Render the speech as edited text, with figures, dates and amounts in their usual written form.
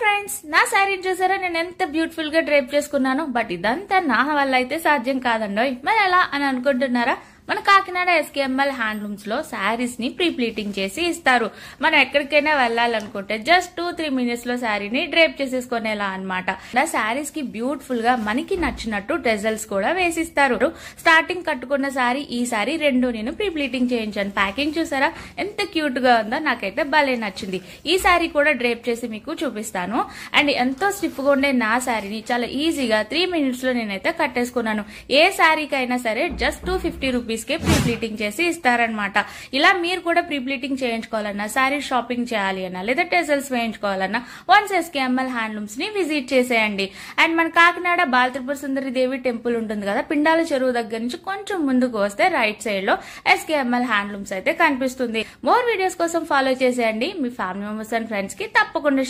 Friends, నా శారీ చూసారా నేను ఎంత బ్యూటిఫుల్ గా డ్రైప్ చేసుకున్నాను. బట్ ఇదంతా నా వల్ల అయితే సాధ్యం కాదండోయ్. మరి ఎలా అని అనుకుంటున్నారా? మన కాకినాడ ఎస్కేఎంఎల్ హ్యాండ్లూమ్స్ లో శారీస్ ని ప్రీ ప్లీటింగ్ చేసి ఇస్తారు. మనం ఎక్కడికైనా వెళ్లాలనుకుంటే జస్ట్ 2-3 మినిట్స్ లో శారీని డ్రైప్ చేసేసుకునేలా అనమాట. శారీస్ కి బ్యూటిఫుల్ గా మనకి నచ్చినట్టు టెజల్స్ కూడా వేసిస్తారు. స్టార్టింగ్ కట్టుకున్న శారీ ఈ శారీ రెండు నేను ప్రీ ప్లీటింగ్ చేయించాను. ప్యాకింగ్ చూసారా ఎంత క్యూట్ గా ఉందో, నాకైతే భలే నచ్చింది. ఈ శారీ కూడా డ్రైప్ చేసి మీకు చూపిస్తాను. అండ్ ఎంతో స్టిఫ్ గా ఉండే నా శారీని చాలా ఈజీగా 3 మినిట్స్ లో నేనైతే కట్టేసుకున్నాను. ఏ శారీకైనా సరే జస్ట్ 250 రూపీస్ కే ప్రీ ప్లీటింగ్ చేసి ఇస్తారనమాట. ఇలా మీరు కూడా ప్రీ ప్లీటింగ్ చేయించుకోవాలన్నా, శారీ షాపింగ్ చేయాలి అన్నా, లేదా టెజల్స్ వేయించుకోవాలన్నా వన్స్ ఎస్కేఎంఎల్ హ్యాండ్లూమ్స్ ని విజిట్ చేసేయండి. అండ్ మన కాకినాడ బాల త్రిపుర సుందరి దేవి టెంపుల్ ఉంటుంది కదా, పిండాల చెరువు దగ్గర నుంచి కొంచెం ముందుకు వస్తే రైట్ సైడ్ లో ఎస్కేఎంఎల్ హ్యాండ్లూమ్స్ అయితే కనిపిస్తుంది. మోర్ వీడియోస్ కోసం ఫాలో చేసేయండి. మీ ఫ్యామిలీ మెంబర్స్ అండ్ ఫ్రెండ్స్ కి తప్పకుండా